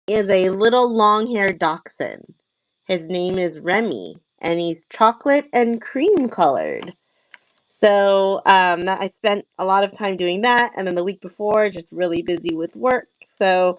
is a little long-haired dachshund. His name is Remy, and he's chocolate and cream colored. So I spent a lot of time doing that, and then the week before, just really busy with work. So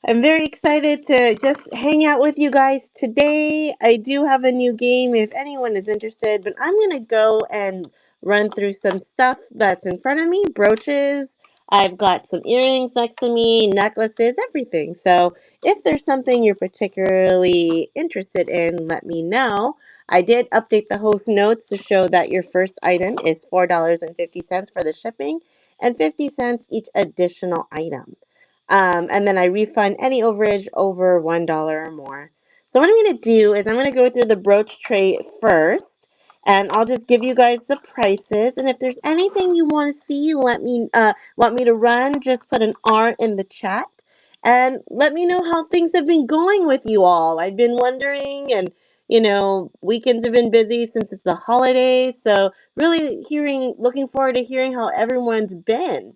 I'm very excited to just hang out with you guys today. I do have a new game if anyone is interested, but I'm going to go and run through some stuff that's in front of me, brooches. I've got some earrings next to me, necklaces, everything. So if there's something you're particularly interested in, let me know. I did update the host notes to show that your first item is $4.50 for the shipping and 50 cents each additional item. And then I refund any overage over $1 or more. So what I'm going to do is I'm going to go through the brooch tray first, and I'll just give you guys the prices. And if there's anything you want to see, want me to run, just put an R in the chat, and let me know how things have been going with you all. I've been wondering, and weekends have been busy since it's the holidays. So really looking forward to hearing how everyone's been.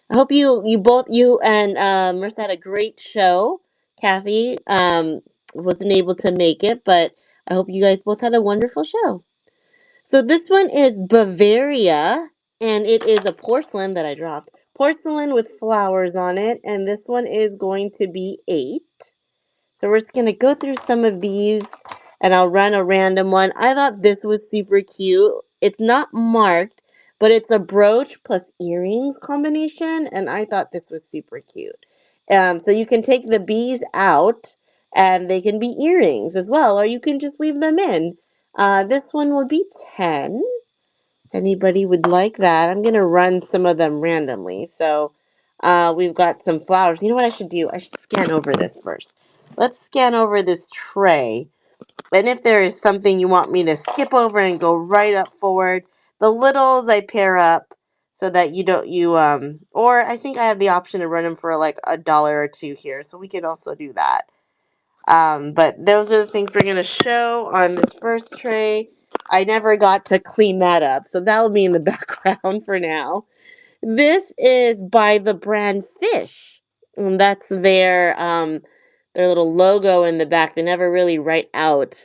I hope you and Marissa had a great show. Kathy wasn't able to make it, but I hope you guys both had a wonderful show. So this one is Bavaria, and it is a porcelain that I dropped. Porcelain with flowers on it, and this one is going to be 8. So we're just going to go through some of these and I'll run a random one. I thought this was super cute. It's not marked, but it's a brooch plus earrings combination, and I thought this was super cute. So you can take the bees out and they can be earrings as well, or you can just leave them in. This one will be 10. Anybody would like that? I'm going to run some of them randomly. So we've got some flowers. You know what I should do? I should scan over this first. Let's scan over this tray. And if there is something you want me to skip over and go right up forward, the littles I pair up so that or I think I have the option to run them for like $1 or $2 here. So we could also do that. But those are the things we're going to show on this first tray. I never got to clean that up, so that'll be in the background for now. This is by the brand Fish, and that's their little logo in the back. They never really write out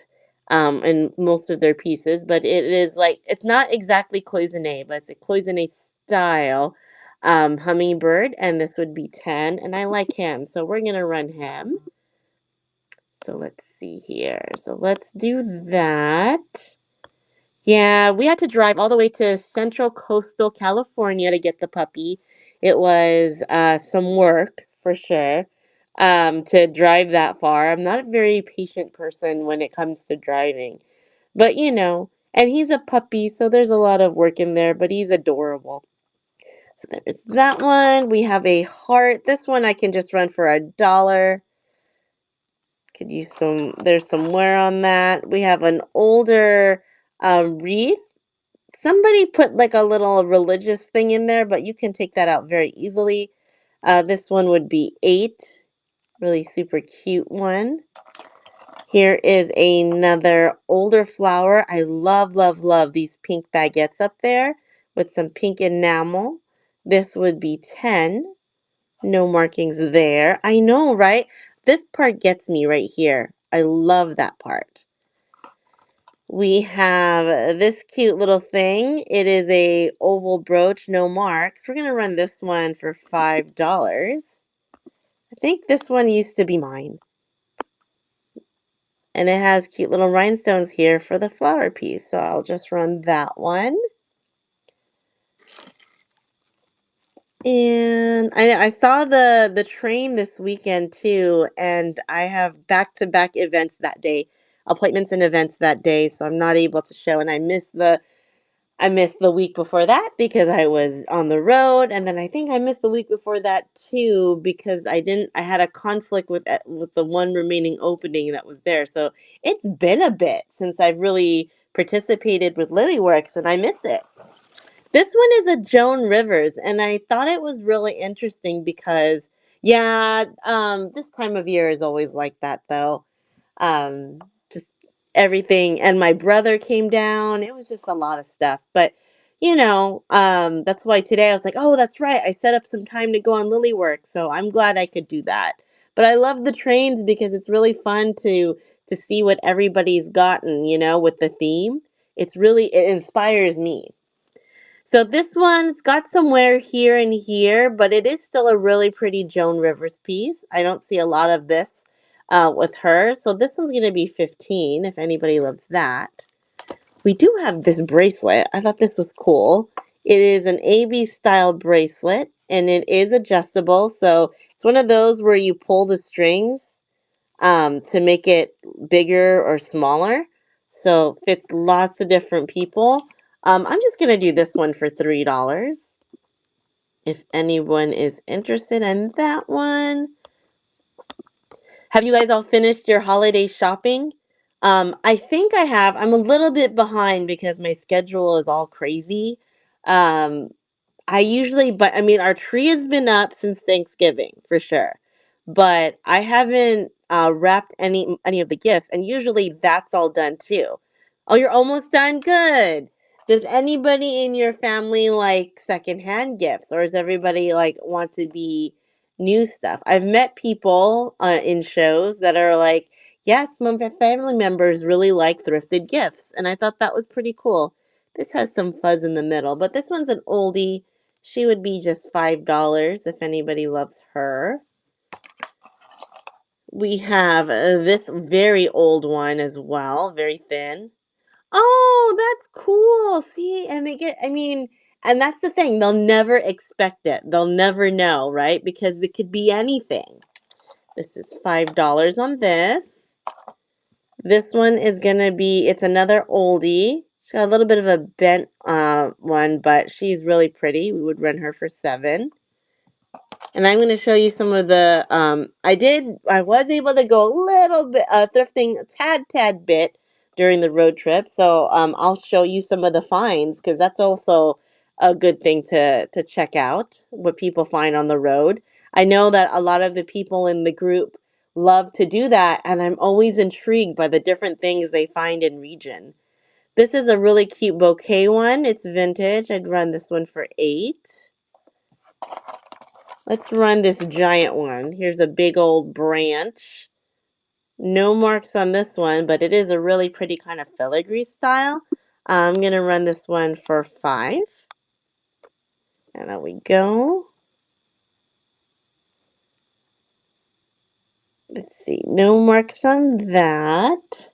in most of their pieces, but it is like it's not exactly cloisonne, but it's a cloisonne style hummingbird, and this would be 10. And I like him, so we're gonna run him. So let's see here. So let's do that. Yeah, we had to drive all the way to Central Coastal California to get the puppy. It was some work for sure to drive that far. I'm not a very patient person when it comes to driving, but and he's a puppy, so there's a lot of work in there, but he's adorable. So there's that one. We have a heart. This one I can just run for $1. Could use there's some wear on that. We have an older wreath. Somebody put like a little religious thing in there, but you can take that out very easily. This one would be 8. Really super cute one. Here is another older flower. I love, love, love these pink baguettes up there with some pink enamel. This would be 10. No markings there. I know, right? This part gets me right here. I love that part. We have this cute little thing. It is a oval brooch, no marks. We're going to run this one for $5. I think this one used to be mine. And it has cute little rhinestones here for the flower piece. So I'll just run that one. And I saw the train this weekend too, and I have back-to-back events that day, appointments and events that day, so I'm not able to show. And I missed the week before that because I was on the road, and then I think I missed the week before that too because I had a conflict with the one remaining opening that was there. So it's been a bit since I've really participated with Lilyworks, and I miss it. This one is a Joan Rivers, and I thought it was really interesting because, yeah, this time of year is always like that, though. Just everything, and my brother came down. It was just a lot of stuff, but that's why today I was like, oh, that's right. I set up some time to go on Lilywork, so I'm glad I could do that. But I love the trains because it's really fun to see what everybody's gotten, with the theme. It inspires me. So this one's got some wear here and here, but it is still a really pretty Joan Rivers piece. I don't see a lot of this with her. So this one's going to be 15 if anybody loves that. We do have this bracelet. I thought this was cool. It is an AB style bracelet and it is adjustable. So it's one of those where you pull the strings to make it bigger or smaller. So fits lots of different people. I'm just going to do this one for $3. If anyone is interested in that one. Have you guys all finished your holiday shopping? I think I have. I'm a little bit behind because my schedule is all crazy. Um, but I mean, our tree has been up since Thanksgiving for sure, but I haven't wrapped any of the gifts, and usually that's all done too. Oh, you're almost done. Good. Does anybody in your family like secondhand gifts, or does everybody like want to be new stuff? I've met people in shows that are like, yes, my family members really like thrifted gifts, and I thought that was pretty cool. This has some fuzz in the middle, but this one's an oldie. She would be just $5 if anybody loves her. We have this very old one as well, very thin. Oh, that's cool. See, and and that's the thing. They'll never expect it. They'll never know, right? Because it could be anything. This is $5 on this. This one is going to be, it's another oldie. She's got a little bit of a bent one, but she's really pretty. We would run her for 7. And I'm going to show you some of the, I was able to go a little bit, thrifting a tad bit during the road trip. So I'll show you some of the finds because that's also a good thing to check out, what people find on the road. I know that a lot of the people in the group love to do that, and I'm always intrigued by the different things they find in region. This is a really cute bouquet one. It's vintage. I'd run this one for 8. Let's run this giant one. Here's a big old branch. No marks on this one, but it is a really pretty kind of filigree style. I'm going to run this one for 5. And there we go. Let's see. No marks on that.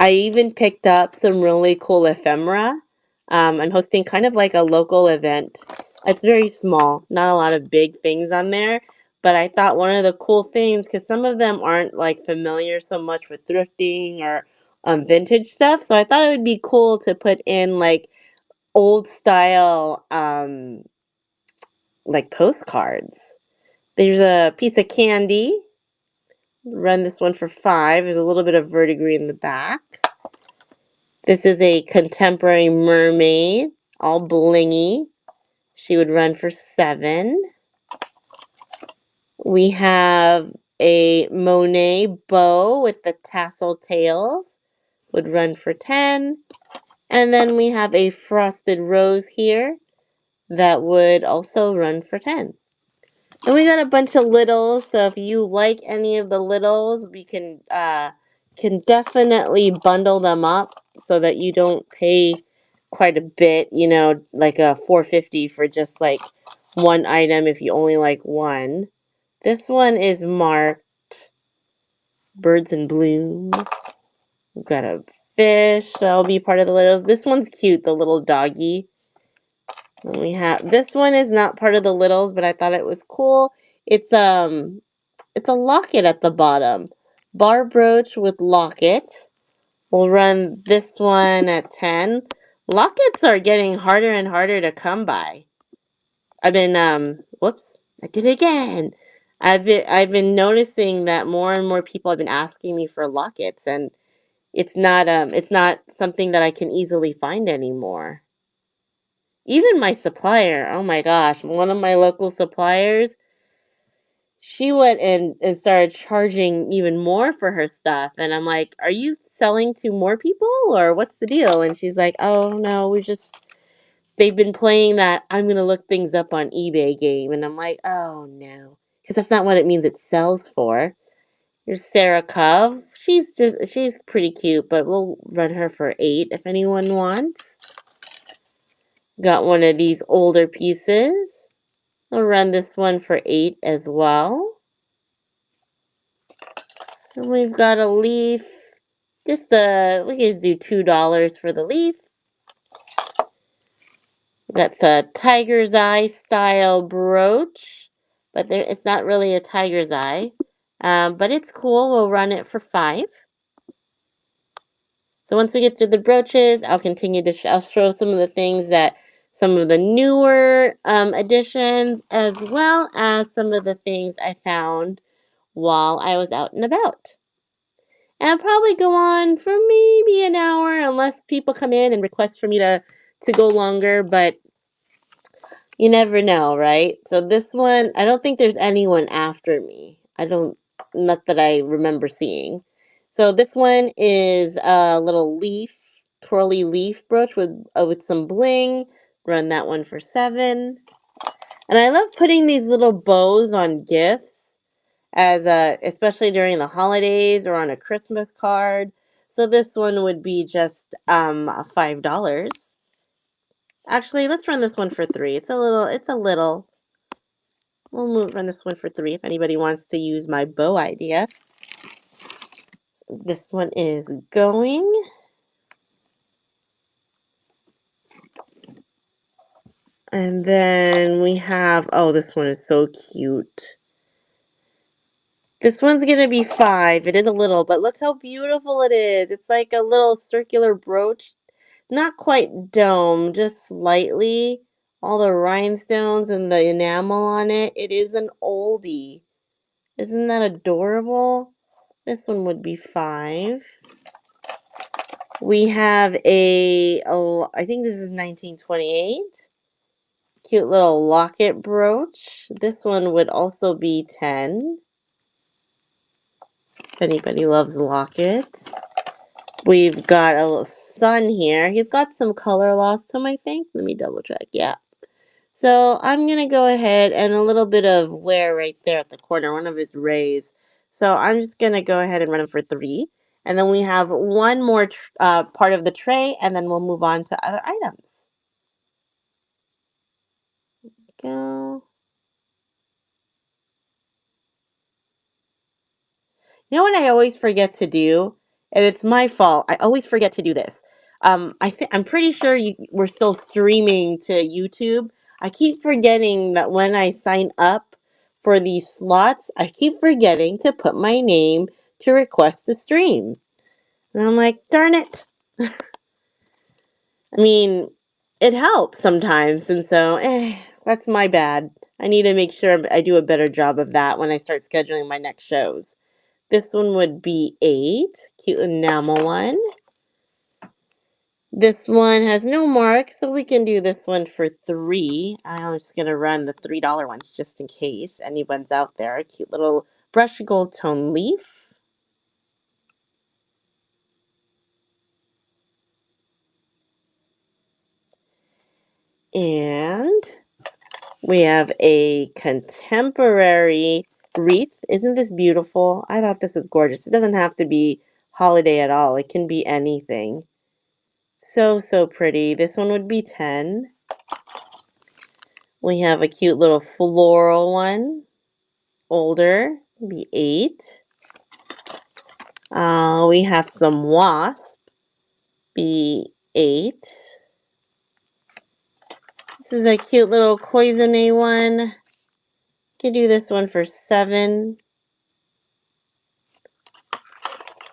I even picked up some really cool ephemera. I'm hosting kind of like a local event. It's very small, not a lot of big things on there. But I thought one of the cool things, because some of them aren't like familiar so much with thrifting or vintage stuff. So I thought it would be cool to put in like old style like postcards. There's a piece of candy. Run this one for 5. There's a little bit of verdigris in the back. This is a contemporary mermaid, all blingy. She would run for 7. We have a Monet bow with the tassel tails, would run for 10. And then we have a frosted rose here that would also run for 10. And we got a bunch of littles, so if you like any of the littles, we can definitely bundle them up so that you don't pay quite a bit, like a $4.50 for just like one item if you only like one. This one is marked Birds in Bloom. We've got a fish that'll be part of the littles. This one's cute, the little doggy. And we have this one is not part of the littles, but I thought it was cool. It's a locket at the bottom. Bar brooch with locket. We'll run this one at 10. Lockets are getting harder and harder to come by. Whoops, I did it again. I've been noticing that more and more people have been asking me for lockets, and it's not something that I can easily find anymore. Even my supplier, oh my gosh, one of my local suppliers, she went and started charging even more for her stuff. And I'm like, are you selling to more people or what's the deal? And she's like, oh no, they've been playing that I'm gonna look things up on eBay game, and I'm like, oh no, because that's not what it means it sells for. Here's Sarah Cove. She's pretty cute, but we'll run her for 8 if anyone wants. Got one of these older pieces. I'll run this one for 8 as well. And we've got a leaf. We can just do $2 for the leaf. That's a tiger's eye style brooch, but it's not really a tiger's eye. But it's cool. We'll run it for 5. So once we get through the brooches, I'll continue to I'll show some of the things that some of the newer additions, as well as some of the things I found while I was out and about. And I'll probably go on for maybe an hour unless people come in and request for me to go longer, but you never know, right? So this one, I don't think there's anyone after me. Not that I remember seeing. So this one is a little twirly leaf brooch with some bling. Run that one for 7. And I love putting these little bows on gifts, especially during the holidays or on a Christmas card. So this one would be just $5. Actually, let's run this one for 3. It's a little. Run this one for 3 if anybody wants to use my bow idea. So this one is going. And then we have, oh, this one is so cute. This one's going to be 5. It is a little, but look how beautiful it is. It's like a little circular brooch. Not quite dome, just slightly. All the rhinestones and the enamel on it. It is an oldie. Isn't that adorable? This one would be 5. We have I think this is 1928. Cute little locket brooch. This one would also be 10. If anybody loves lockets. We've got a little sun here. He's got some color loss to him, I think. Let me double check. Yeah. So I'm going to go ahead and a little bit of wear right there at the corner, one of his rays. So I'm just going to go ahead and run him for 3. And then we have one more part of the tray, and then we'll move on to other items. Go. You know what I always forget to do, and it's my fault. I always forget to do this. I'm pretty sure we're still streaming to YouTube. I keep forgetting that when I sign up for these slots, I keep forgetting to put my name to request to stream. And I'm like, darn it. I mean, it helps sometimes, and so that's my bad. I need to make sure I do a better job of that when I start scheduling my next shows. This one would be 8. Cute enamel one. This one has no mark, so we can do this one for 3. I'm just going to run the $3 ones just in case anyone's out there. A cute little brush gold tone leaf. And we have a contemporary wreath. Isn't this beautiful? I thought this was gorgeous. It doesn't have to be holiday at all. It can be anything. So, so pretty. This one would be 10. We have a cute little floral one. Older. Be 8. We have some wasp. Be 8. This is a cute little cloisonne one. Could do this one for 7.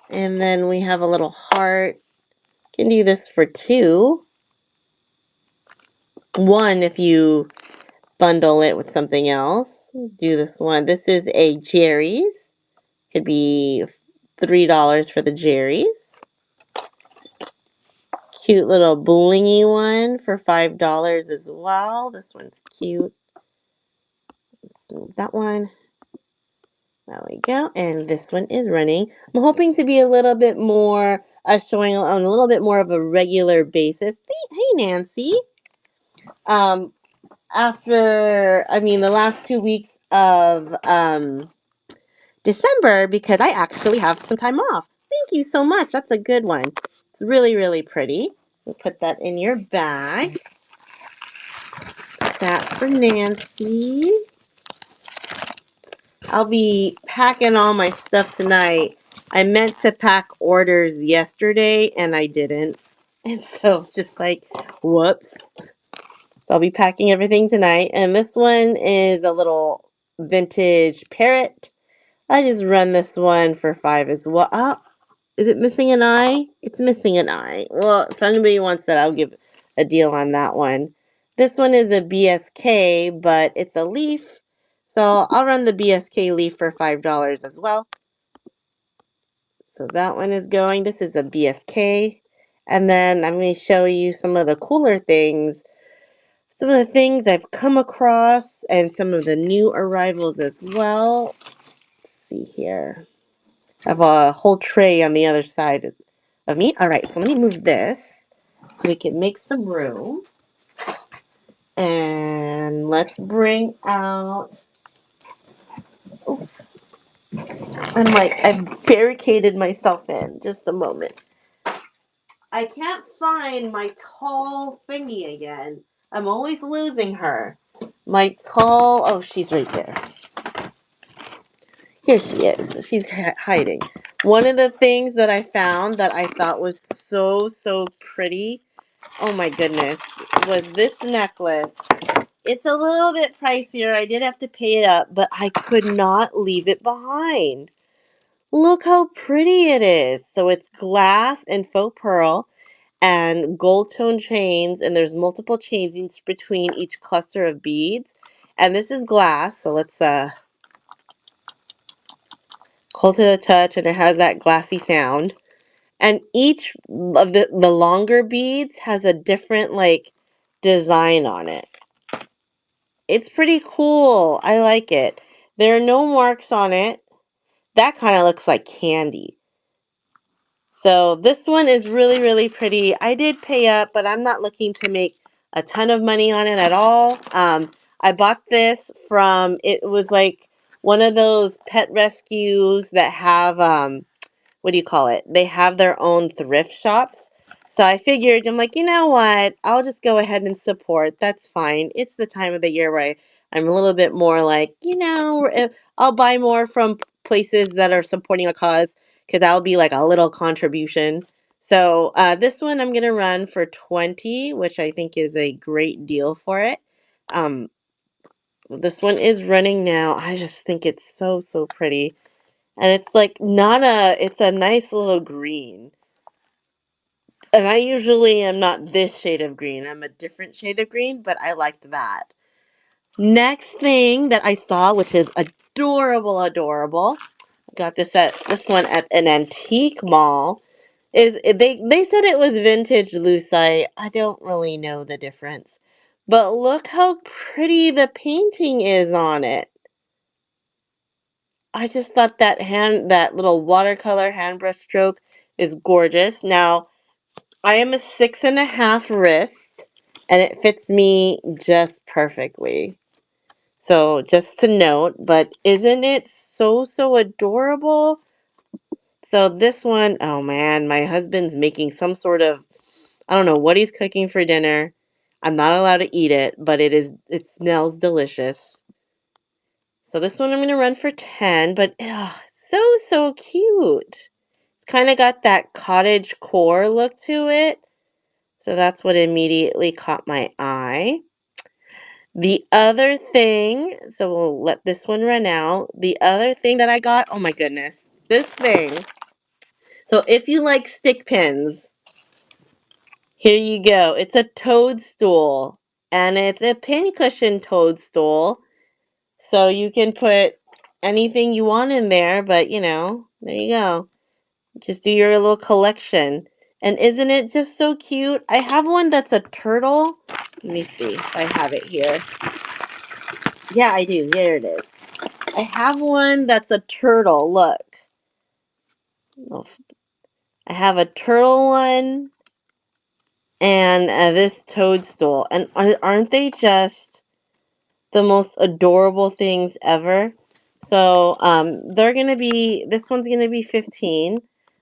And then we have a little heart. Can do this for 2. 1 if you bundle it with something else. Do this one. This is a Jerry's. Could be $3 for the Jerry's. Cute little blingy one for $5 as well. This one's cute. Let's move that one. There we go. And this one is running. I'm hoping to be a little bit more showing on a little bit more of a regular basis. Hey, Nancy. um, after, I mean, the last 2 weeks of December because I actually have some time off. Thank you so much. That's a good one. It's really, really pretty. We'll put that in your bag. That for Nancy. I'll be packing all my stuff tonight. I meant to pack orders yesterday and I didn't. And so just like, whoops. So I'll be packing everything tonight. And this one is a little vintage parrot. I just run this one for 5 as well. Oh, is it missing an eye? It's missing an eye. Well, if anybody wants that, I'll give a deal on that one. This one is a BSK, but it's a leaf. So I'll run the BSK leaf for $5 as well. So that one is going. This is a BSK. And then I'm going to show you some of the cooler things. Some of the things I've come across and some of the new arrivals as well. Let's see here. I have a whole tray on the other side of me. All right, so let me move this so we can make some room. And let's bring out, oops. I've barricaded myself in. Just a moment. I can't find my tall thingy again. I'm always losing her. My tall, oh, she's right there. Here she is. She's hiding. One of the things that I found that I thought was so, so pretty, oh my goodness, was this necklace. It's a little bit pricier. I did have to pay it up, but I could not leave it behind. Look how pretty it is. So it's glass and faux pearl and gold tone chains, and there's multiple chains between each cluster of beads. And this is glass, so let's cold to the touch, and it has that glassy sound. And each of the longer beads has a different like design on it. It's pretty cool. I like it. There are no marks on it. That kind of looks like candy. So this one is really, really pretty. I did pay up, but I'm not looking to make a ton of money on it at all. I bought this from, it was like one of those pet rescues that have what do you call it? They have their own thrift shops. So I figured, I'm like, you know what? I'll just go ahead and support. That's fine. It's the time of the year where I'm a little bit more like, I'll buy more from places that are supporting a cause because that'll be like a little contribution. So this one I'm going to run for 20, which I think is a great deal for it. Um, this one is running now. I just think it's so, so pretty. And it's like not it's a nice little green. And I usually am not this shade of green. I'm a different shade of green, but I liked that. Next thing that I saw, which is adorable, adorable. Got this one at an antique mall. They said it was vintage lucite. I don't really know the difference. But look how pretty the painting is on it. I just thought that little watercolor hand brush stroke is gorgeous. Now, I am a 6.5 wrist, and it fits me just perfectly. So just to note, but isn't it so, so adorable? So this one, oh man, my husband's making some sort of, I don't know what he's cooking for dinner. I'm not allowed to eat it, but it smells delicious. So this one I'm going to run for 10, but so, so cute. It's kind of got that cottage core look to it. So that's what immediately caught my eye. The other thing, so we'll let this one run out. The other thing that I got, oh my goodness, this thing. So if you like stick pins, here you go. It's a toadstool, and it's a pincushion toadstool. So you can put anything you want in there, but there you go. Just do your little collection. And isn't it just so cute? I have one that's a turtle. Let me see if I have it here. Yeah, I do. Here it is. I have one that's a turtle. Look. Oh, I have a turtle one. and this toadstool. And aren't they just the most adorable things ever? So they're gonna be, this one's gonna be 15.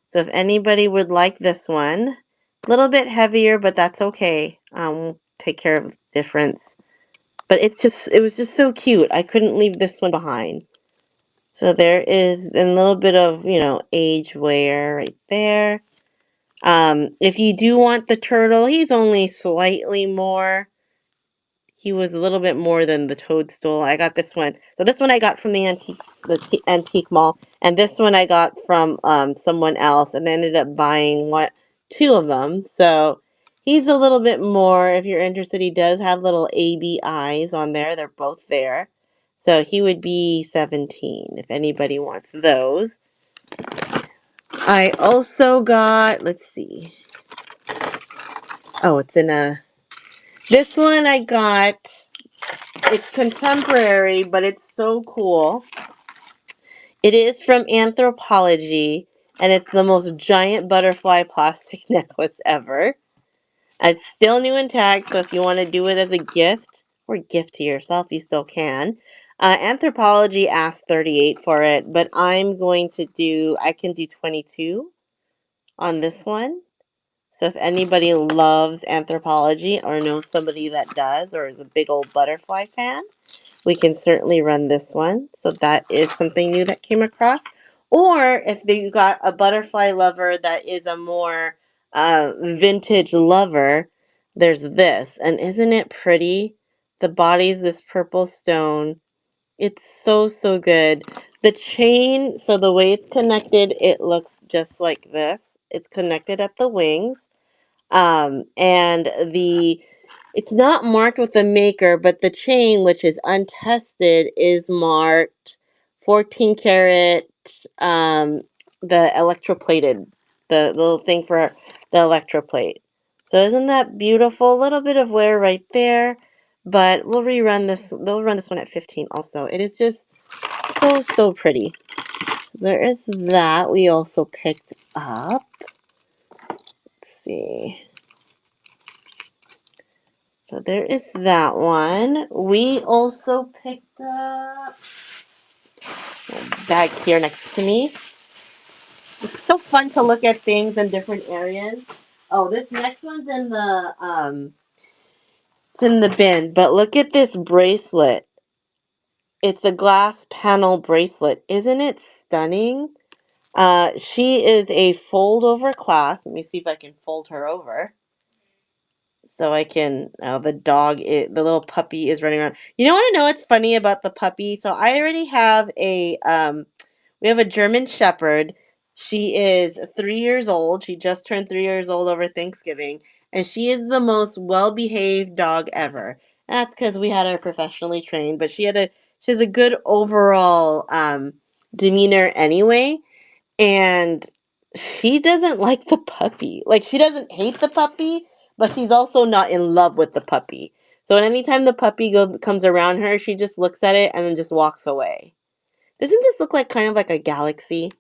So if anybody would like this one, a little bit heavier, but that's okay. We'll take care of the difference. But it was just so cute. I couldn't leave this one behind. So there is a little bit of, age wear right there. If you do want the turtle, he's only slightly more. He was a little bit more than the toadstool. I got this one. So this one I got from the antique mall, and this one I got from someone else, and I ended up buying two of them. So he's a little bit more. If you're interested, he does have little AB eyes on there. They're both there. So he would be 17 if anybody wants those. I also got, let's see. Oh, it's in a, this one I got, it's contemporary, but it's so cool. It is from Anthropologie, and it's the most giant butterfly plastic necklace ever. It's still new and tagged, so if you want to do it as a gift or gift to yourself, you still can. Anthropologie asked 38 for it, but I can do 22 on this one. So if anybody loves Anthropologie or knows somebody that does or is a big old butterfly fan, we can certainly run this one. So that is something new that came across. Or if you got a butterfly lover that is a more vintage lover, there's this. And isn't it pretty? The body's this purple stone. It's so, so good. The chain, so the way it's connected, it looks just like this. It's connected at the wings. And it's not marked with the maker, but the chain, which is untested, is marked 14 karat, um, the electroplated, the little thing for the electroplate. So isn't that beautiful? A little bit of wear right there, but they'll run this one at 15 also. It is just so, so pretty. So there is that we also picked up. Let's see. So there is that one. We also picked up a bag here next to me. It's so fun to look at things in different areas. Oh, this next one's in the it's in the bin, but look at this bracelet. It's a glass panel bracelet. Isn't it stunning? She is a fold over class. Let me see if I can fold her over. So I can, the little puppy is running around. You know, want to know what's funny about the puppy? So I already have we have a German Shepherd. She is 3 years old. She just turned 3 years old over Thanksgiving, and she is the most well-behaved dog ever. That's because we had her professionally trained, but she has a good overall demeanor anyway. And she doesn't like the puppy. Like, she doesn't hate the puppy, but she's also not in love with the puppy. So anytime the puppy comes around her, she just looks at it and then just walks away. Doesn't this look like kind of like a galaxy?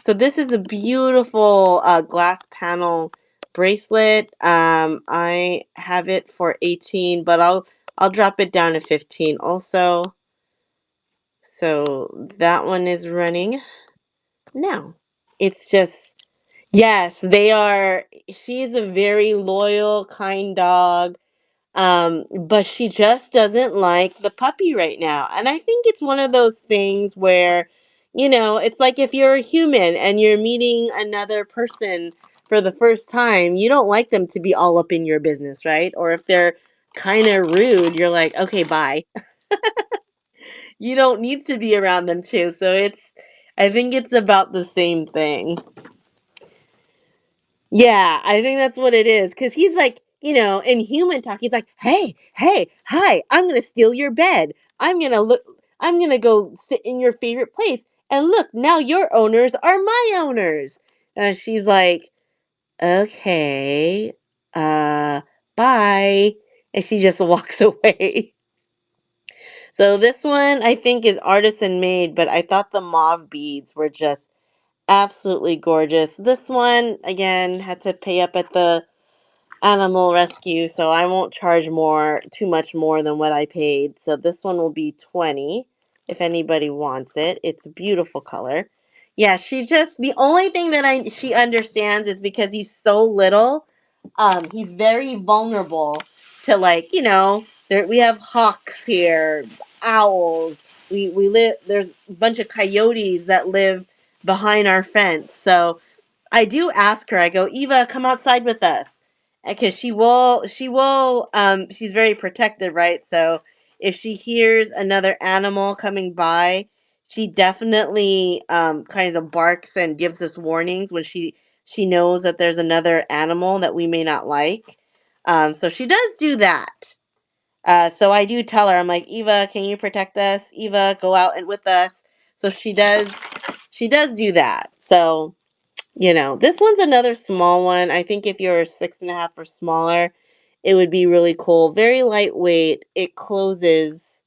So this is a beautiful glass panel bracelet. I have it for 18, but I'll drop it down to 15 also. So that one is running now. It's just, yes, they are. She's a very loyal, kind dog. But she just doesn't like the puppy right now. And I think it's one of those things where, it's like if you're a human and you're meeting another person for the first time, you don't like them to be all up in your business, right? Or if they're kind of rude, you're like, okay, bye. You don't need to be around them too. So I think it's about the same thing. Yeah, I think that's what it is. Because he's like, in human talk, he's like, hey, hey, hi, I'm going to steal your bed. I'm going to go sit in your favorite place. And look, now your owners are my owners. And she's like, okay, uh, bye. And she just walks away. So this one I think is artisan made, but I thought the mauve beads were just absolutely gorgeous. This one, again, had to pay up at the animal rescue, so I won't charge too much more than what I paid. So this one will be 20 if anybody wants it. It's a beautiful color. Yeah, she just the only thing that I she understands is because he's so little, he's very vulnerable to, like, there we have hawks here, owls. We live there's a bunch of coyotes that live behind our fence. So I do ask her. I go, Eva, come outside with us, because she's very protective, right? So if she hears another animal coming by, she definitely kind of barks and gives us warnings when she knows that there's another animal that we may not like. So she does do that. So I do tell her, I'm like, Eva, can you protect us? Eva, go out and with us. So she does do that. So this one's another small one. I think if you're 6.5 or smaller, it would be really cool. Very lightweight. It closes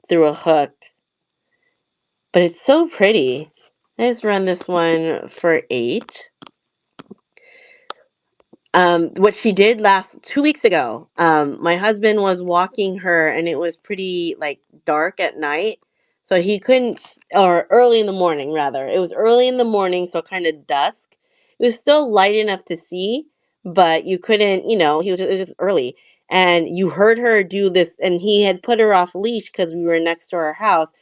through a hook, but it's so pretty. Let's run this one for 8. What she did last 2 weeks ago, my husband was walking her, and it was pretty like dark at night, so he couldn't, or early in the morning rather. It was early in the morning, so kind of dusk. It was still light enough to see, but you couldn't, it was just early, and you heard her do this, and he had put her off leash because we were next to our house,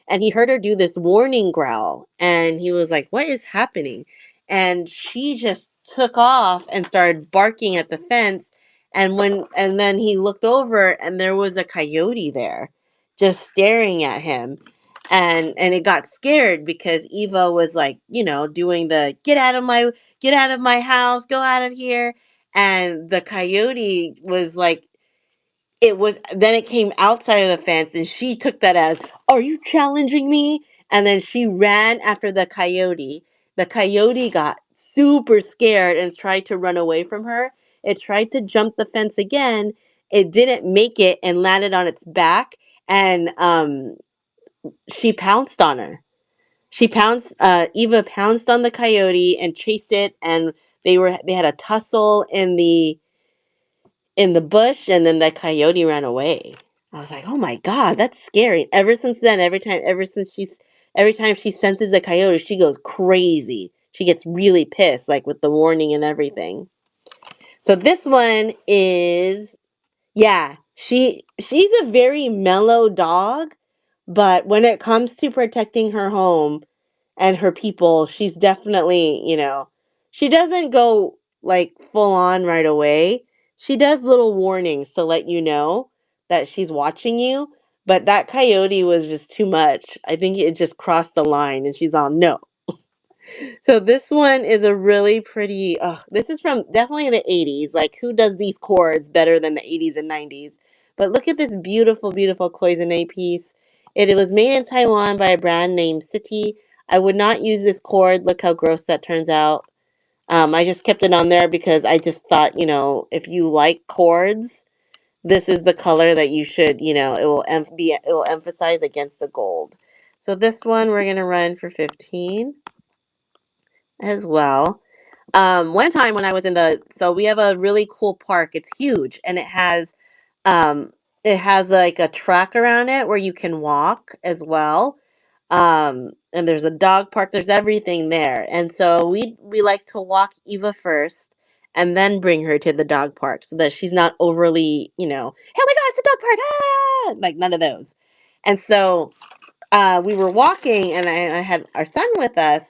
and he heard her do this warning growl, and he was like, what is happening? And she just took off and started barking at the fence, and then he looked over, and there was a coyote there just staring at him, and it got scared because Eva was like, doing the get out of my house, go out of here. And the coyote was like, it came outside of the fence, and she took that as, are you challenging me? And then she ran after the coyote. The coyote got super scared and tried to run away from her. It tried to jump the fence again. It didn't make it and landed on its back, and she pounced on her. Eva pounced on the coyote and chased it, and they had a tussle in the bush, and then the coyote ran away. I was like, "Oh my god, that's scary." Ever since then, every time she senses a coyote, she goes crazy. She gets really pissed, like with the warning and everything. So this one is, yeah, she's a very mellow dog, but when it comes to protecting her home and her people, she's definitely, she doesn't go like full on right away. She does little warnings to let you know that she's watching you. But that coyote was just too much. I think it just crossed the line, and she's all, no. So this one is a really pretty. This is from definitely the 80s. Like, who does these chords better than the 80s and 90s? But look at this beautiful, beautiful cloisonne piece. It was made in Taiwan by a brand named City. I would not use this cord. Look how gross that turns out. I just kept it on there because I just thought, if you like cords, this is the color that you should, it will emphasize against the gold. So this one we're gonna run for 15 as well. One time when I was so we have a really cool park. It's huge, and um, it has like a track around it where you can walk as well. And there's a dog park. There's everything there, and so we like to walk Eva first, and then bring her to the dog park so that she's not overly, oh my god, it's a dog park, ah! Like none of those. And so we were walking, and I had our son with us,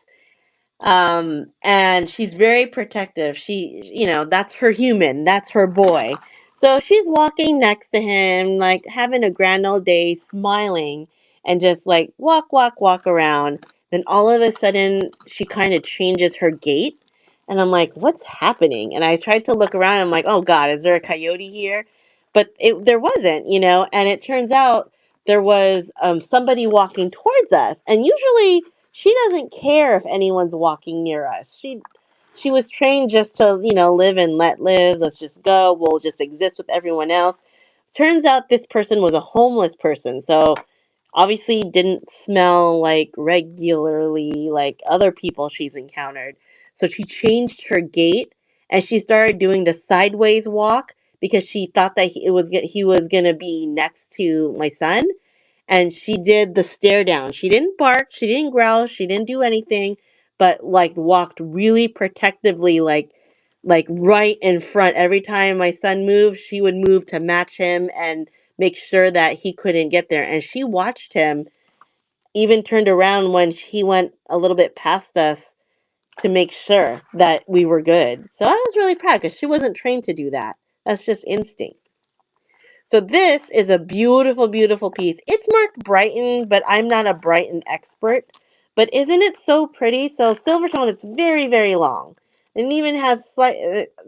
and she's very protective. That's her human, that's her boy. So she's walking next to him, like having a grand old day, smiling, and just like walk, walk, walk around. Then all of a sudden, she kind of changes her gait, and I'm like, what's happening? And I tried to look around, and I'm like, oh god, is there a coyote here? But there wasn't, and it turns out there was somebody walking towards us, and usually she doesn't care if anyone's walking near us. She was trained just to, live and let live. Let's just go. We'll just exist with everyone else. Turns out this person was a homeless person. So obviously didn't smell like regularly like other people she's encountered. So she changed her gait, and she started doing the sideways walk because she thought that he was gonna be next to my son, and she did the stare down. She didn't bark, she didn't growl, she didn't do anything, but like walked really protectively, like right in front. Every time my son moved, she would move to match him and make sure that he couldn't get there. And she watched him, even turned around when he went a little bit past us to make sure that we were good. So I was really proud because she wasn't trained to do that. That's just instinct. So this is a beautiful, beautiful piece. It's marked Brighton, but I'm not a Brighton expert. But isn't it so pretty? So silver tone, it's very, very long. And it even has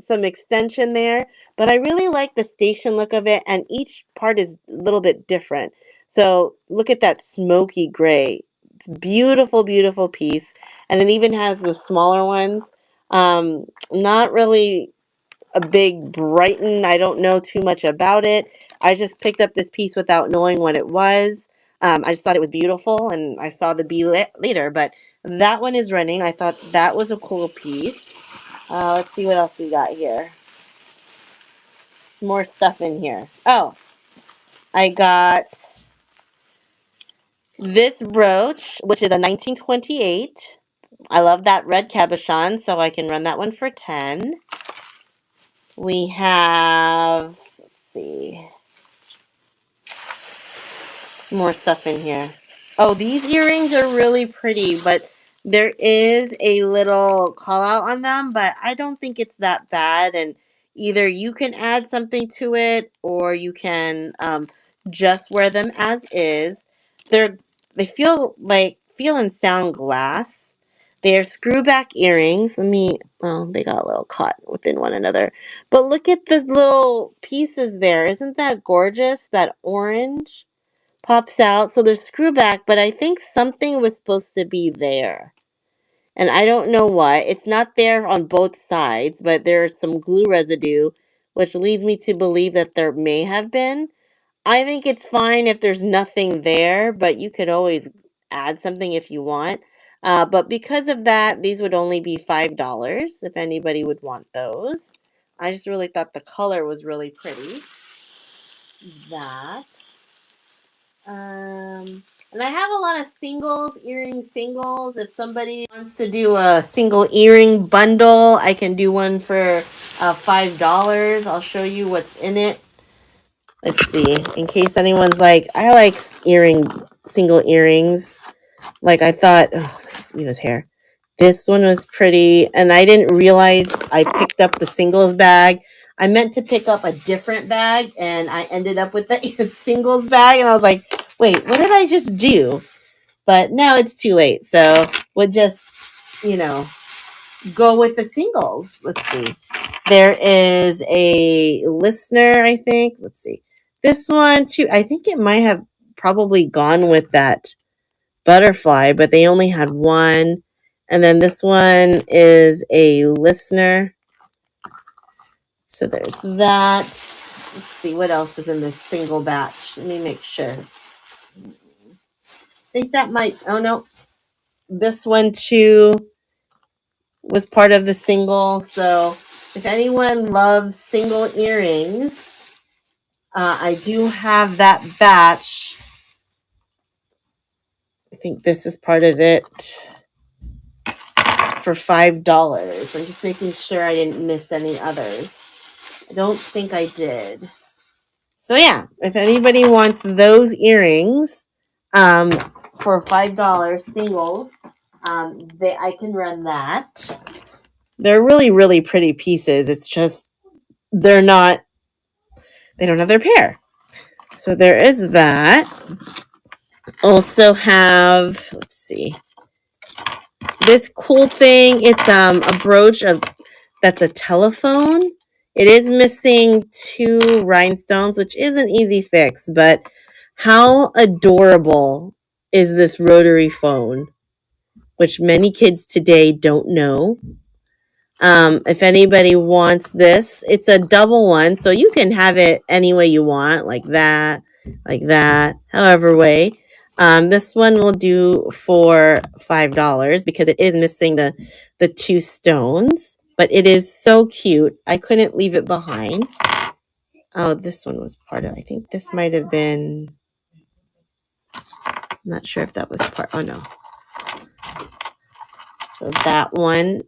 some extension there. But I really like the station look of it, and each part is a little bit different. So look at that smoky gray. It's beautiful, beautiful piece. And it even has the smaller ones. Not really a big Brighton. I don't know too much about it. I just picked up this piece without knowing what it was. I just thought it was beautiful, and I saw the bee later. But that one is running. I thought that was a cool piece. Let's see what else we got here. More stuff in here. Oh, I got this brooch, which is a 1928. I love that red cabochon, so I can run that one for 10. We have, let's see, more stuff in here. Oh, these earrings are really pretty, but there is a little call out on them, but I don't think it's that bad. And either you can add something to it, or you can just wear them as is. They're they feel and sound glass. They're screw back earrings. Well, they got a little caught within one another. But look at the little pieces there. Isn't that gorgeous? That orange pops out. So they're screw back, but I think something was supposed to be there. And I don't know what. It's not there on both sides, but there's some glue residue, which leads me to believe that there may have been. I think it's fine if there's nothing there, but you could always add something if you want. But because of that, these would only be $5 if anybody would want those. I just really thought the color was really pretty. That. And I have a lot of singles, earring singles. If somebody wants to do a single earring bundle, I can do one for $5. I'll show you what's in it. Let's see, in case anyone's like, I like single earrings. Like I thought, oh, there's Eva's hair. This one was pretty, and I didn't realize I picked up the singles bag. I meant to pick up a different bag, and I ended up with the singles bag, and I was like, wait, what did I just do? But now it's too late, so we'll just, go with the singles. Let's see. There is a listener, I think. Let's see. This one, too, I think it might have probably gone with that butterfly, but they only had one. And then this one is a listener. So there's that. Let's see what else is in this single batch. Let me make sure. I think that might, oh no. This one too was part of the single. So if anyone loves single earrings, I do have that batch. I think this is part of it for $5. I'm just making sure I didn't miss any others. I don't think I did. So yeah, if anybody wants those earrings for $5 singles, I can run that. They're really, really pretty pieces. It's just they don't have their pair. So there is that. Also have, let's see, this cool thing. It's a brooch that's a telephone. It is missing 2 rhinestones, which is an easy fix, but how adorable is this rotary phone, which many kids today don't know. If anybody wants this, it's a double one, so you can have it any way you want, like that, however way. This one will do for $5 because it is missing the 2 stones. but it is so cute. I couldn't leave it behind. Oh, this one was part of, I think this might have been, I'm not sure if that was part, oh no. So that one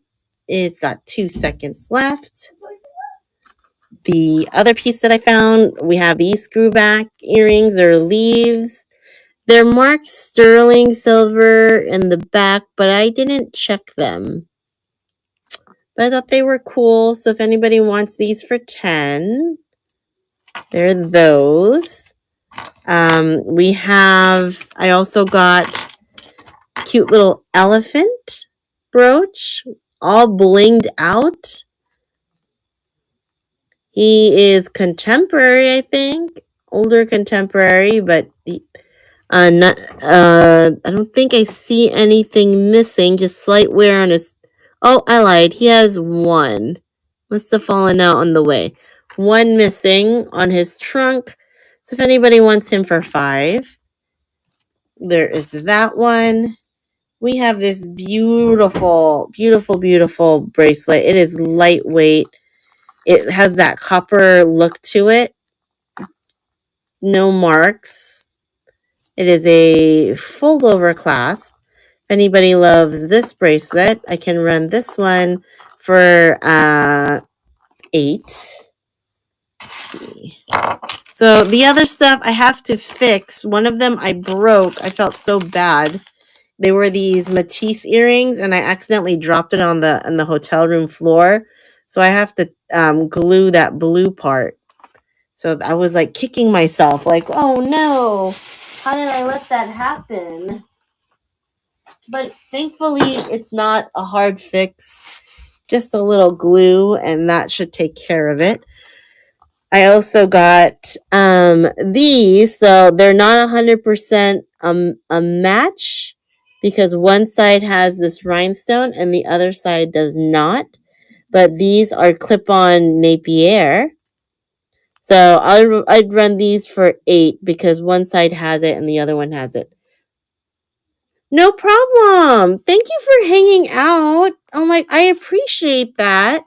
is got 2 seconds left. The other piece that I found, we have these screwback earrings or leaves. They're marked sterling silver in the back, but I didn't check them. But I thought they were cool. So if anybody wants these for 10, they're those. I also got cute little elephant brooch, all blinged out. He is contemporary, I think, older contemporary, but I don't think I see anything missing. Just slight wear on his. Oh, I lied. He has one. Must have fallen out on the way. One missing on his trunk. So if anybody wants him for 5, there is that one. We have this beautiful, beautiful, beautiful bracelet. It is lightweight. It has that copper look to it. No marks. It is a fold over clasp. If anybody loves this bracelet, I can run this one for 8. Let's see. So the other stuff I have to fix. One of them I broke. I felt so bad. They were these Matisse earrings, and I accidentally dropped it on the hotel room floor. So I have to glue that blue part. So I was like kicking myself, like, oh no, how did I let that happen? But thankfully, it's not a hard fix, just a little glue, and that should take care of it. I also got these, so they're not 100% a match because one side has this rhinestone and the other side does not. But these are clip-on Napier. So I'd run these for 8 because one side has it and the other one has it. No problem. Thank you for hanging out. Oh I appreciate that.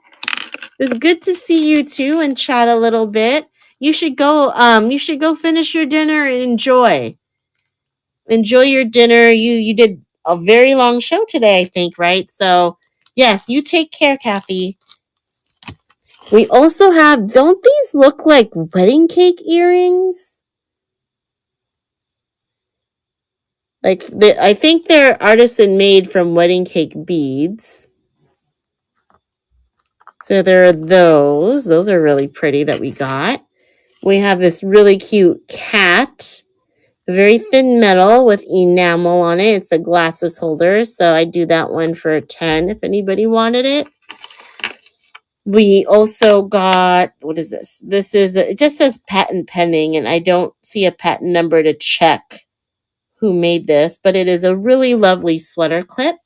It was good to see you too and chat a little bit. You should go finish your dinner and enjoy. Enjoy your dinner. You did a very long show today, I think, right? So, yes, you take care, Kathy. We also have, don't these look like wedding cake earrings? I think they're artisan made from wedding cake beads. So there are those. Those are really pretty that we got. We have this really cute cat. Very thin metal with enamel on it. It's a glasses holder. So I do that one for 10 if anybody wanted it. We also got, what is this? It just says patent pending, and I don't see a patent number to check who made this, but it is a really lovely sweater clip.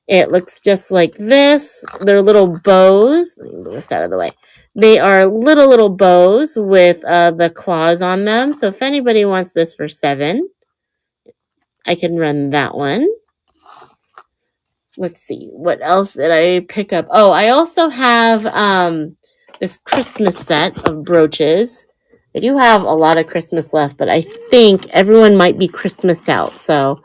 It looks just like this. They're little bows. Let me move this out of the way. They are little bows with the claws on them. So if anybody wants this for 7, I can run that one. Let's see. What else did I pick up? Oh, I also have this Christmas set of brooches. I do have a lot of Christmas left, but I think everyone might be Christmased out. So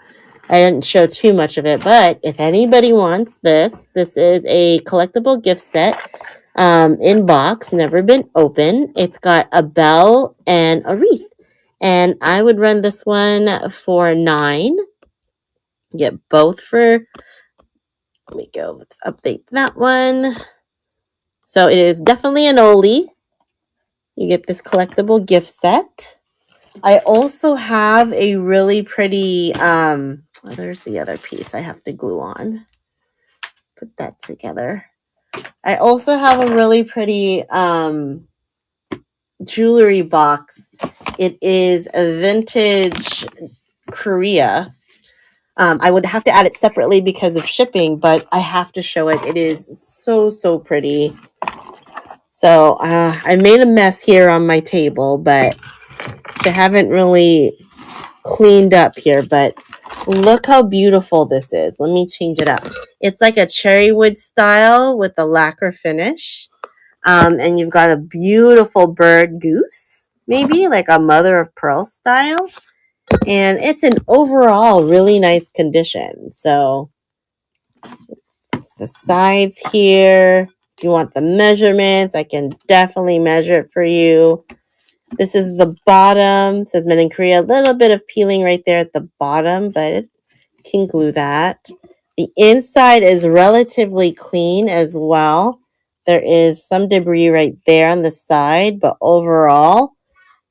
I didn't show too much of it, but if anybody wants this is a collectible gift set in box, never been open. It's got a bell and a wreath, and I would run this one for 9. Get both for, let me go, let's update that one. So it is definitely an oldie. You get this collectible gift set. I also have a really pretty, there's the other piece I have to glue on. Put that together. I also have a really pretty jewelry box. It is a vintage Korea. I would have to add it separately because of shipping, but I have to show it. It is so pretty. So I made a mess here on my table, but I haven't really cleaned up here, but Look how beautiful this is. Let me change it up. It's like a cherry wood style with a lacquer finish. And you've got a beautiful bird goose, maybe like a mother of pearl style. And it's an overall really nice condition. So it's the sides here. If you want the measurements, I can definitely measure it for you. This is the bottom. It says made in Korea. A little bit of peeling right there at the bottom, but it can glue that. The inside is relatively clean as well. There is some debris right there on the side, but overall,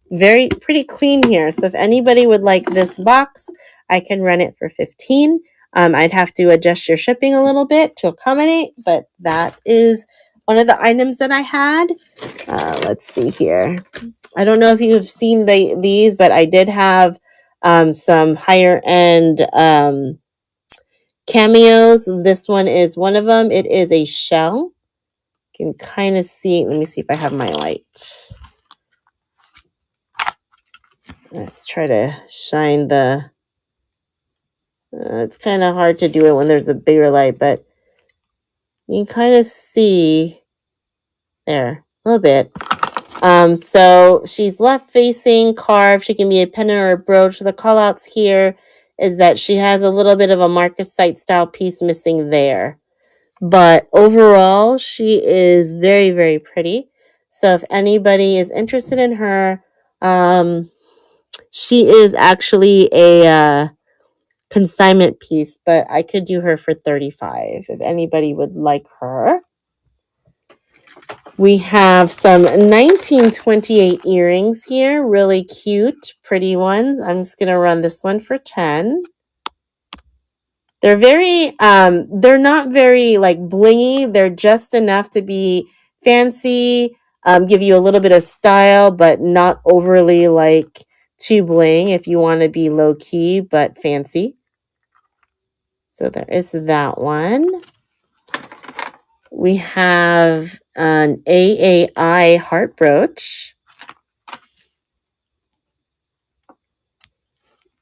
pretty clean here. So if anybody would like this box, I can run it for $15. I'd have to adjust your shipping a little bit to accommodate, but that is one of the items that I had. Let's see here. I don't know if you have seen these, but I did have some higher end cameos. This one is one of them. It is a shell. You can kind of see. Let me see if I have my light. Let's try to shine the... it's kind of hard to do it when there's a bigger light, but you can kind of see there a little bit. So she's left facing, carved. She can be a pendant or a brooch. The call outs here is that she has a little bit of a marcasite style piece missing there. But overall, she is very, very pretty. So if anybody is interested in her, she is actually a consignment piece, but I could do her for $35 if anybody would like her. We have some 1928 earrings here, really cute, pretty ones. I'm just going to run this one for $10. They're they're not very like blingy. They're just enough to be fancy, give you a little bit of style, but not overly like too bling if you want to be low key, but fancy. So there is that one. We have an AAI heart brooch.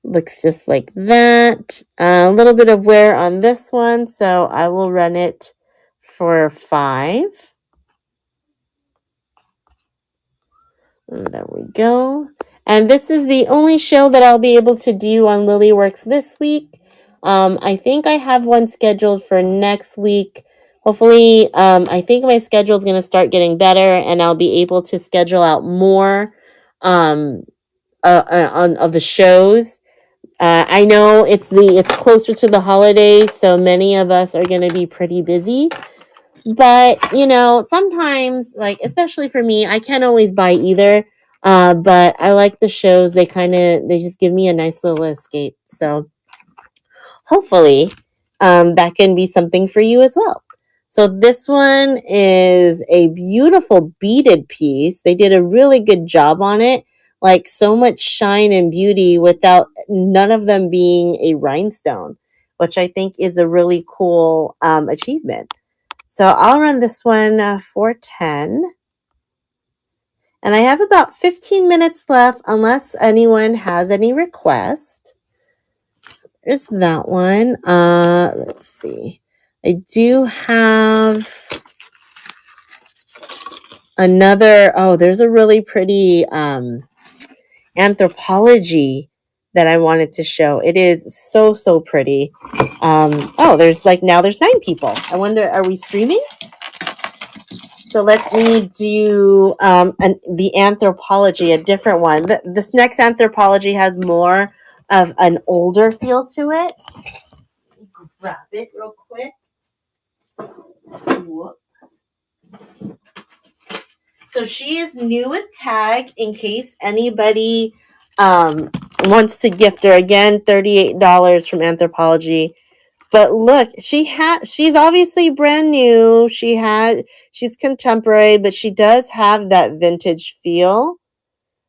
Looks just like that. A little bit of wear on this one, so I will run it for $5. There we go. And this is the only show that I'll be able to do on Lilyworks this week. I think I have one scheduled for next week. Hopefully, I think my schedule is going to start getting better, and I'll be able to schedule out more of the shows. I know it's closer to the holidays, so many of us are going to be pretty busy. But sometimes, like especially for me, I can't always buy either. But I like the shows. They just give me a nice little escape. So hopefully, that can be something for you as well. So this one is a beautiful beaded piece. They did a really good job on it. Like so much shine and beauty without none of them being a rhinestone, which I think is a really cool achievement. So I'll run this one for $10. And I have about 15 minutes left unless anyone has any requests. So there's that one. Let's see. I do have another. Oh, there's a really pretty Anthropologie that I wanted to show. It is so, so pretty. There's 9 people. I wonder, are we streaming? So let me do the Anthropologie, a different one. This next Anthropologie has more of an older feel to it. Grab it real quick. So she is new with tag in case anybody wants to gift her. Again, $38 from Anthropologie. But look, she's obviously brand new. She's contemporary, but she does have that vintage feel.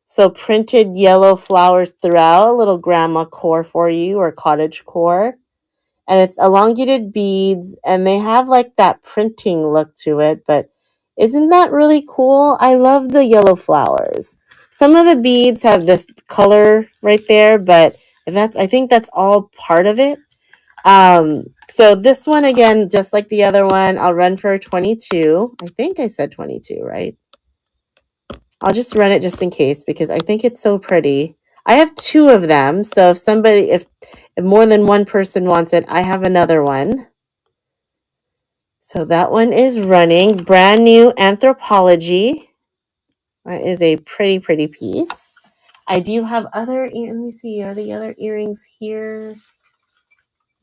So printed yellow flowers throughout, a little grandma core for you or cottage core. And it's elongated beads and they have like that printing look to it, but isn't that really cool? I love the yellow flowers. Some of the beads have this color right there, but I think that's all part of it. So this one again, just like the other one, I'll run for 22. I think I said 22, right? I'll just run it just in case because I think it's so pretty. I have two of them, so if more than one person wants it, I have another one. So that one is running. Brand New Anthropology. That is a pretty, pretty piece. I do have other, let me see, are the other earrings here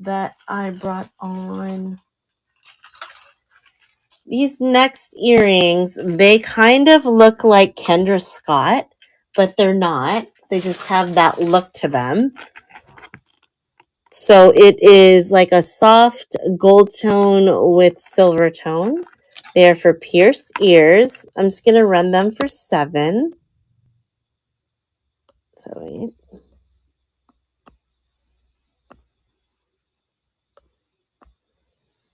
that I brought on? These next earrings, they kind of look like Kendra Scott, but they're not. They just have that look to them. So it is like a soft gold tone with silver tone. They're for pierced ears. I'm just going to run them for 7. So wait.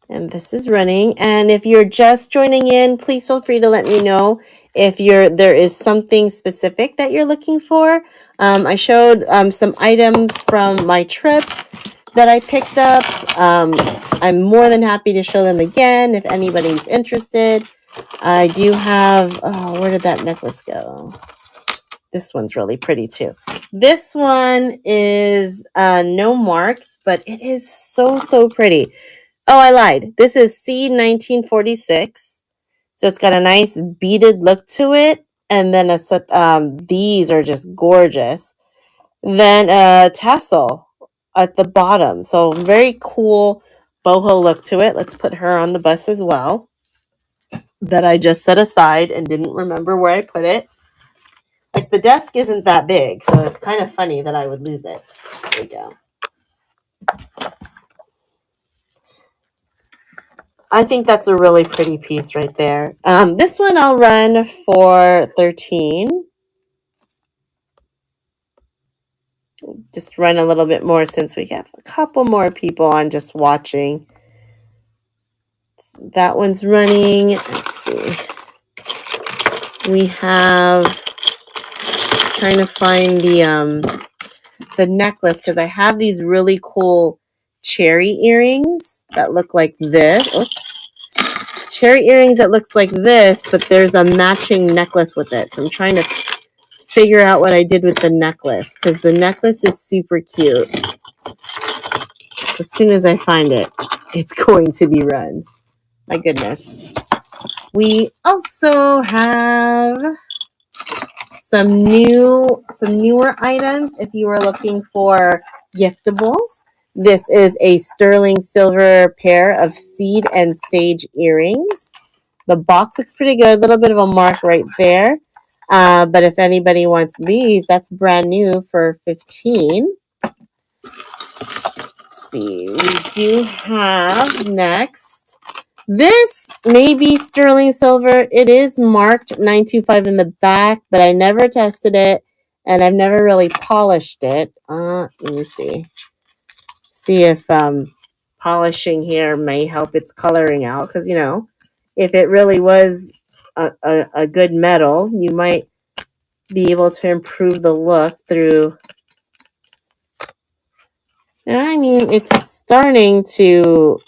And this is running. And if you're just joining in, please feel free to let me know if there is something specific that you're looking for. I showed some items from my trip that I picked up. I'm more than happy to show them again if anybody's interested. I do have, oh, where did that necklace go? This one's really pretty too. This one is no marks, but it is so, so pretty. Oh, I lied. This is C1946. So it's got a nice beaded look to it. And then these are just gorgeous. Then a tassel at the bottom. So very cool boho look to it. Let's put her on the bus as well. That I just set aside and didn't remember where I put it. Like the desk isn't that big, so it's kind of funny that I would lose it. There we go. I think that's a really pretty piece right there. This one I'll run for 13. Just run a little bit more since we have a couple more people on just watching. That one's running. Let's see. We have, trying to find the necklace because I have these really cool cherry earrings that look like this. Oops. Cherry earrings that looks like this, but there's a matching necklace with it. So I'm trying to figure out what I did with the necklace because the necklace is super cute. So as soon as I find it, it's going to be run. My goodness. We also have some newer items if you are looking for giftables. This is a sterling silver pair of seed and sage earrings. The box looks pretty good. A little bit of a mark right there. But if anybody wants these, that's brand new for 15. Let's see. We do have next. This may be sterling silver. It is marked 925 in the back, but I never tested it, and I've never really polished it. Let me see. See if polishing here may help its coloring out, because, if it really was a good metal, you might be able to improve the look through. I mean, it's starting to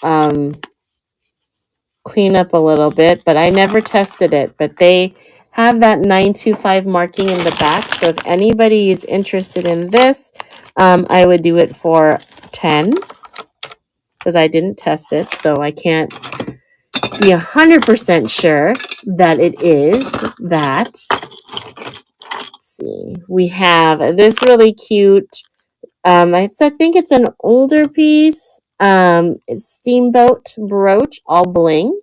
clean up a little bit, but I never tested it. But they have that 925 marking in the back. So if anybody is interested in this, I would do it for 10 because I didn't test it. So I can't be 100% sure that it is that. Let's see. We have this really cute, I think it's an older piece. It's Steamboat brooch, all bling,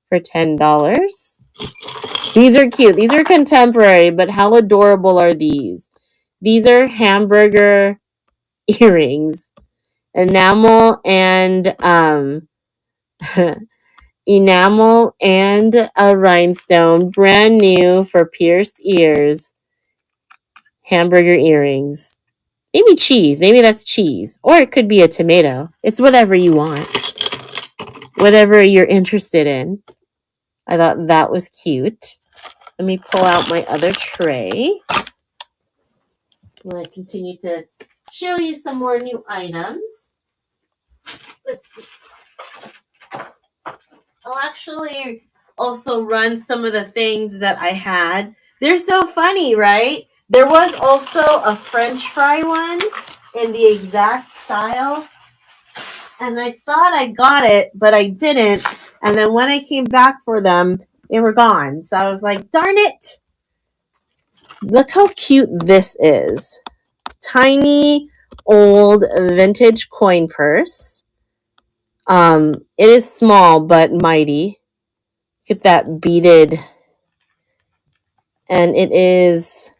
for $10. These are cute. These are contemporary, but how adorable are these? These are hamburger earrings, enamel and enamel and a rhinestone, brand new for pierced ears. Hamburger earrings. Maybe cheese. Maybe that's cheese. Or it could be a tomato. It's whatever you want. Whatever you're interested in. I thought that was cute. Let me pull out my other tray. I'm going to continue to show you some more new items. Let's see. I'll actually also run some of the things that I had. They're so funny, right? There was also a French fry one in the exact style. And I thought I got it, but I didn't. And then when I came back for them, they were gone. So I was like, darn it. Look how cute this is. Tiny, old, vintage coin purse. It is small, but mighty. Look at that beaded. And it is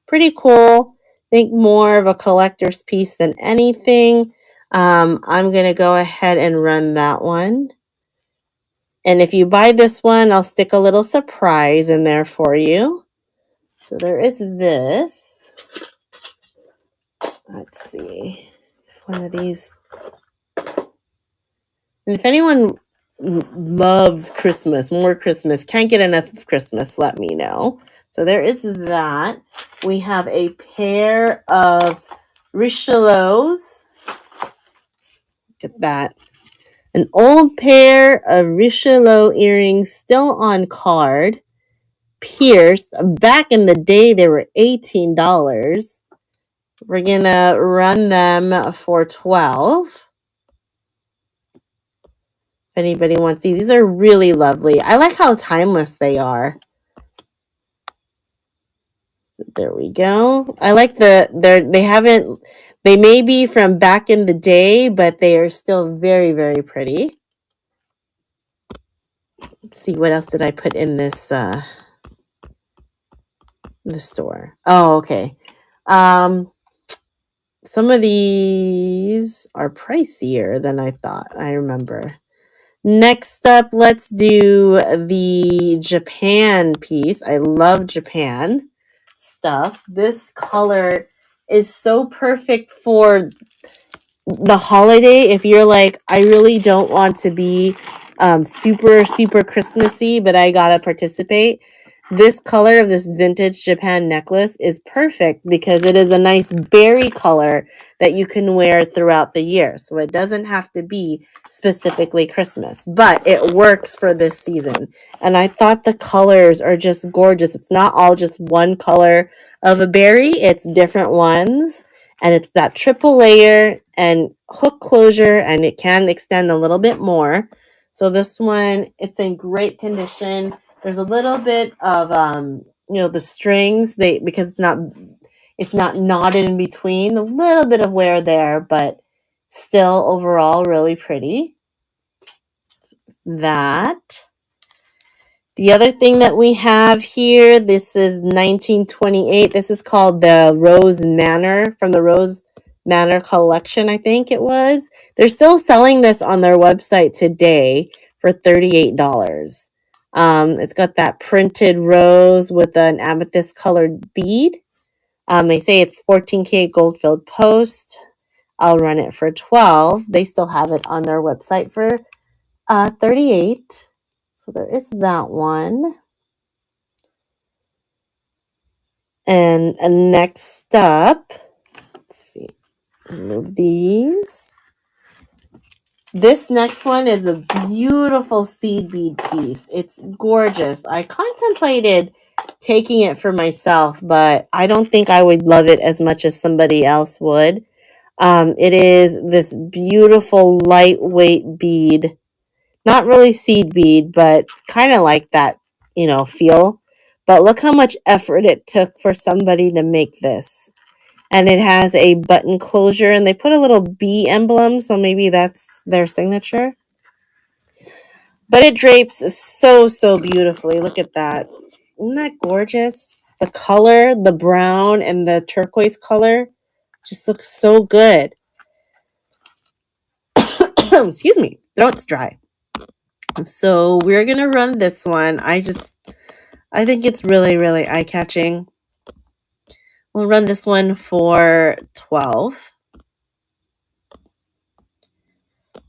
pretty cool. I think more of a collector's piece than anything. I'm going to go ahead and run that one. And if you buy this one, I'll stick a little surprise in there for you. So there is this. Let's see. One of these. And if anyone loves Christmas, more Christmas, can't get enough of Christmas, let me know. So there is that. We have a pair of Richelieus. Look at that. An old pair of Richelieu earrings still on card. Pierced. Back in the day, they were $18. We're going to run them for $12. If anybody wants these are really lovely. I like how timeless they are. There we go. I like they may be from back in the day, but they are still very, very pretty. Let's see, what else did I put in this the store? Oh, okay. Some of these are pricier than I thought. I remember. Next up, let's do the Japan piece. I love Japan stuff. This color is so perfect for the holiday. If you're like, I really don't want to be super, super Christmassy, but I gotta participate. This color of this vintage Japan necklace is perfect because it is a nice berry color that you can wear throughout the year. So it doesn't have to be specifically Christmas, but it works for this season. And I thought the colors are just gorgeous. It's not all just one color of a berry, it's different ones. And it's that triple layer and hook closure, and it can extend a little bit more. So this one, it's in great condition. There's a little bit of the strings because it's not knotted in between. A little bit of wear there, but still overall really pretty. That. The other thing that we have here, this is 1928. This is called the Rose Manor, from the Rose Manor collection, I think it was. They're still selling this on their website today for $38. It's got that printed rose with an amethyst colored bead. They say it's 14K gold filled post. I'll run it for $12. They still have it on their website for $38. So there is that one. And next up, let's see, move these. This next one is a beautiful seed bead piece. It's gorgeous. I contemplated taking it for myself, but I don't think I would love it as much as somebody else would. It is this beautiful lightweight bead. Not really seed bead, but kind of like that, feel. But look how much effort it took for somebody to make this. And it has a button closure, and they put a little bee emblem, so maybe that's their signature. But it drapes so, so beautifully. Look at that. Isn't that gorgeous? The color, the brown and the turquoise color just looks so good. Excuse me, throat's dry. So we're going to run this one. I think it's really, really eye-catching. We'll run this one for $12.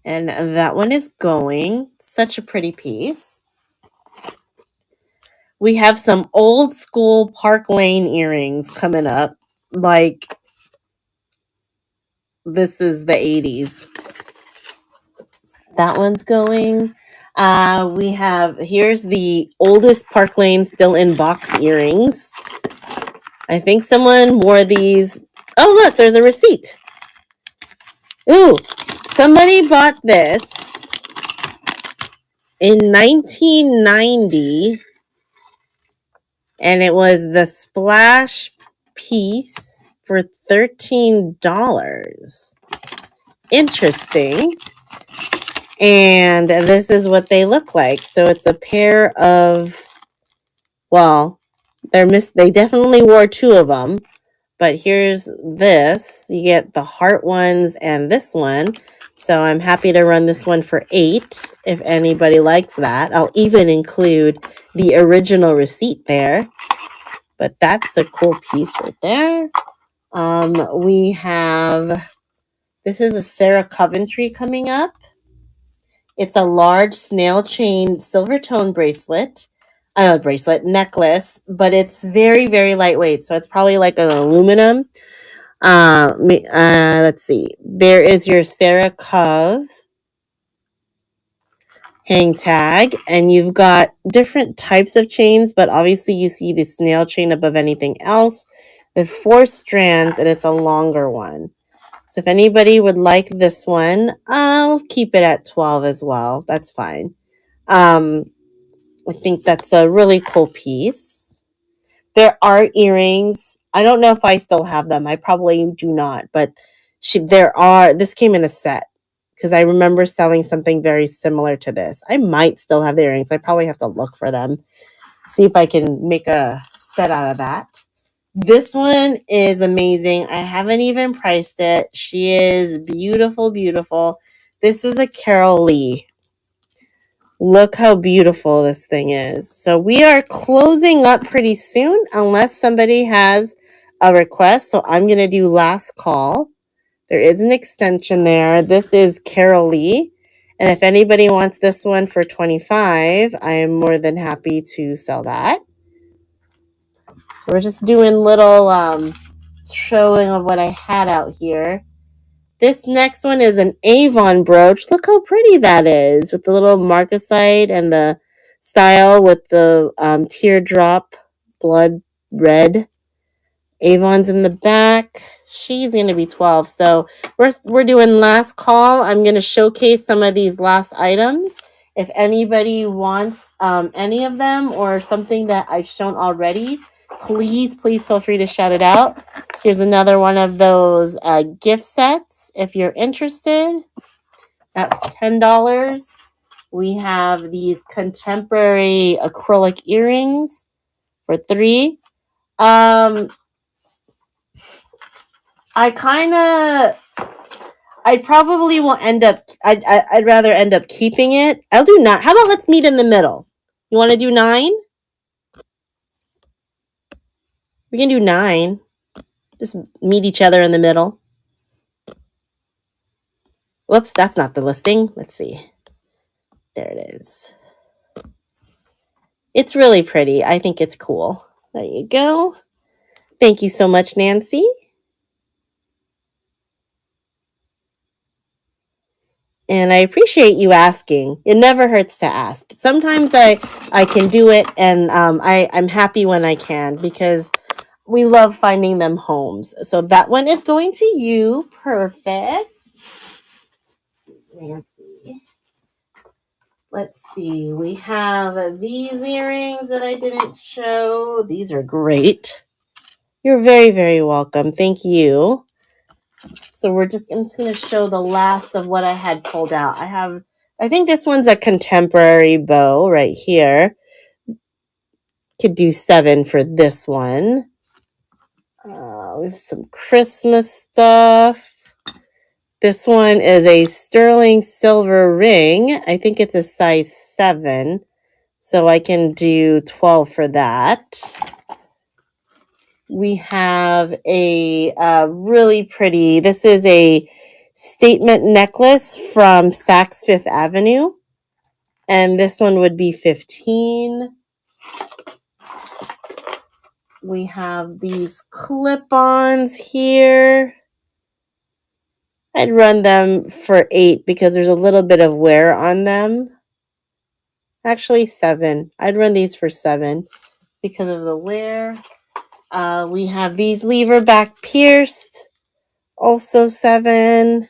And that one is going. Such a pretty piece. We have some old school Park Lane earrings coming up. Like, this is the 80s. That one's going. We have, here's the oldest Park Lane still in box earrings. I think someone wore these. Oh, look, there's a receipt. Ooh, somebody bought this in 1990, and it was the splash piece for $13. Interesting. And this is what they look like. So it's a pair of, well, they definitely wore two of them. But here's this. You get the heart ones and this one. So I'm happy to run this one for $8 if anybody likes that. I'll even include the original receipt there. But that's a cool piece right there. We have, this is a Sarah Coventry coming up. It's a large snail chain silver tone necklace, but it's very, very lightweight. So it's probably like an aluminum. Let's see. There is your Sarah Cove hang tag, and you've got different types of chains, but obviously you see the snail chain above anything else. There's 4 strands, and it's a longer one. So if anybody would like this one, I'll keep it at 12 as well. That's fine. I think that's a really cool piece. There are earrings. I don't know if I still have them. I probably do not, but this came in a set because I remember selling something very similar to this. I might still have the earrings. I probably have to look for them, see if I can make a set out of that. This one is amazing. I haven't even priced it. She is beautiful, beautiful. This is a Carol Lee. Look how beautiful this thing is. So we are closing up pretty soon unless somebody has a request. So I'm going to do last call. There is an extension there. This is Carol Lee. And if anybody wants this one for $25, I am more than happy to sell that. So we're just doing little showing of what I had out here. This next one is an Avon brooch. Look how pretty that is with the little marcasite and the style with the teardrop blood red. Avon's in the back. She's going to be 12. So we're doing last call. I'm going to showcase some of these last items. If anybody wants any of them or something that I've shown already, please feel free to shout it out. Here's another one of those gift sets. If you're interested, that's $10. We have these contemporary acrylic earrings for $3. I probably will end up, I'd rather end up keeping it. I'll do 9. How about let's meet in the middle? You want to do 9? We can do 9. Just meet each other in the middle. Whoops, that's not the listing. Let's see. There it is. It's really pretty. I think it's cool. There you go. Thank you so much, Nancy. And I appreciate you asking. It never hurts to ask. Sometimes I can do it, and I'm happy when I can because we love finding them homes. So that one is going to you. Perfect. Nancy. Let's see. We have these earrings that I didn't show. These are great. You're very, very welcome. Thank you. So I'm just going to show the last of what I had pulled out. I think this one's a contemporary bow right here. Could do 7 for this one. We have some Christmas stuff. This one is a sterling silver ring. I think it's a size 7. So I can do 12 for that. We have a really pretty, this is a statement necklace from Saks Fifth Avenue. And this one would be 15. We have these clip-ons here. I'd run them for 8 because there's a little bit of wear on them. Actually, 7. I'd run these for 7 because of the wear. We have these lever back pierced, also 7.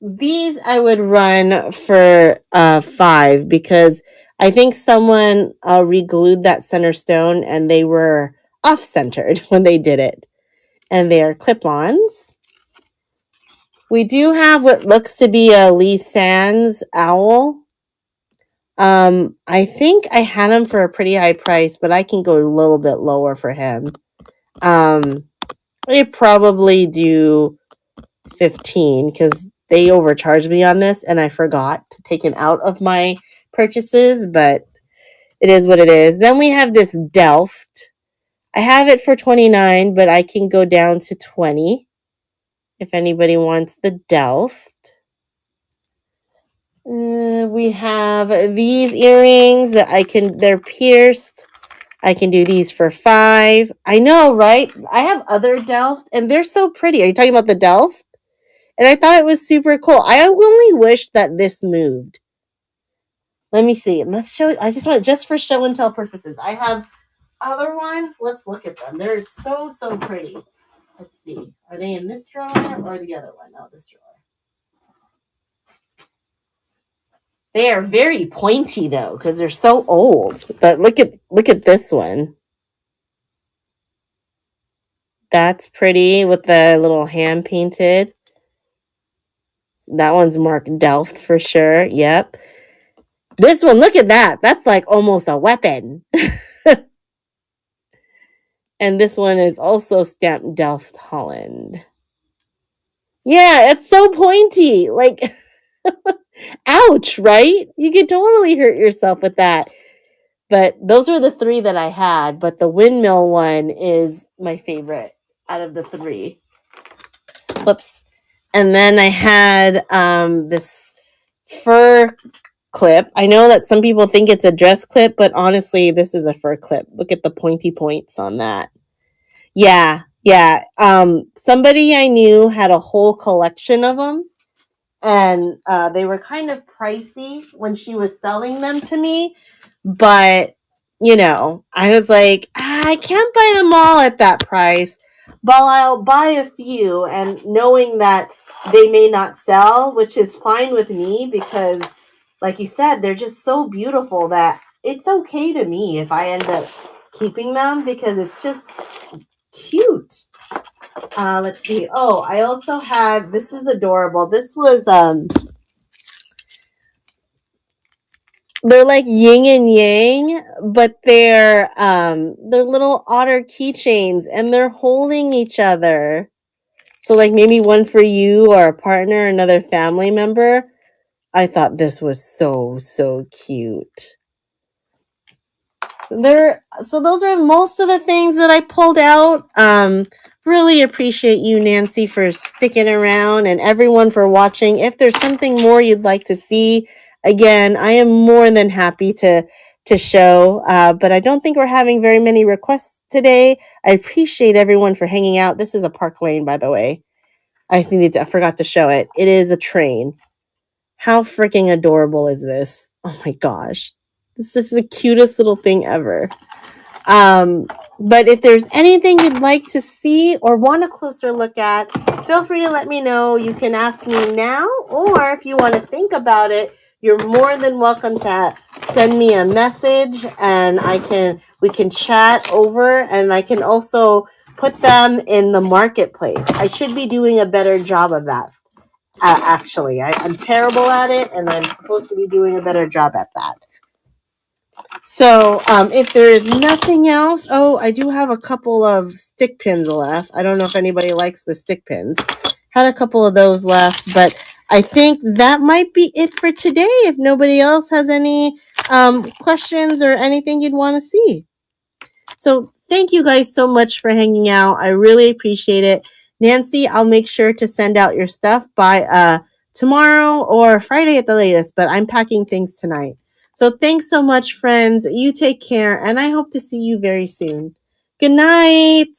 These I would run for 5 because I think someone re-glued that center stone and they were off-centered when they did it. And they are clip-ons. We do have what looks to be a Lee Sands owl. I think I had him for a pretty high price, but I can go a little bit lower for him. I probably do 15 because they overcharged me on this and I forgot to take him out of my purchases, but it is what it is. Then we have this Delft. I have it for 29, but I can go down to 20 if anybody wants the Delft. We have these earrings that they're pierced. I can do these for 5. I know, right? I have other Delft and they're so pretty. Are you talking about the Delft? And I thought it was super cool. I only wish that this moved. Let me see. Let's show. I just want just for show and tell purposes. I have other ones. Let's look at them. They're so pretty. Let's see. Are they in this drawer or the other one? No, this drawer. They are very pointy though because they're so old. But look at this one. That's pretty with the little hand painted. That one's marked Delft for sure. Yep. This one, look at that. That's like almost a weapon. And this one is also stamped Delft Holland. Yeah, it's so pointy. Like, ouch, right? You could totally hurt yourself with that. But those are the 3 that I had. But the windmill one is my favorite out of the 3. Whoops. And then I had this fur clip. I know that some people think it's a dress clip, but honestly, this is a fur clip. Look at the pointy points on that. Yeah. Somebody I knew had a whole collection of them, and they were kind of pricey when she was selling them to me. But I was like, I can't buy them all at that price, but I'll buy a few, and knowing that they may not sell, which is fine with me because, like you said, they're just so beautiful that it's okay to me if I end up keeping them because it's just cute. Let's see. Oh, I also had, this is adorable. This was, they're like yin and yang, but they're little otter keychains and they're holding each other. So like maybe one for you or a partner, another family member. I thought this was so cute. So those are most of the things that I pulled out. Really appreciate you, Nancy, for sticking around and everyone for watching. If there's something more you'd like to see, again, I am more than happy to show. But I don't think we're having very many requests today. I appreciate everyone for hanging out. This is a Park Lane, by the way. I forgot to show it. It is a train. How freaking adorable is this? Oh my gosh. This is the cutest little thing ever. But if there's anything you'd like to see or want a closer look at, feel free to let me know. You can ask me now, or if you want to think about it, you're more than welcome to send me a message and we can chat over, and I can also put them in the marketplace. I should be doing a better job of that. Actually, I'm terrible at it, and I'm supposed to be doing a better job at that. So if there is nothing else, I do have a couple of stick pins left. I don't know if anybody likes the stick pins. Had a couple of those left, but I think that might be it for today. If nobody else has any questions or anything you'd want to see. So thank you guys so much for hanging out. I really appreciate it. Nancy, I'll make sure to send out your stuff by tomorrow or Friday at the latest, but I'm packing things tonight. So thanks so much, friends. You take care, and I hope to see you very soon. Good night.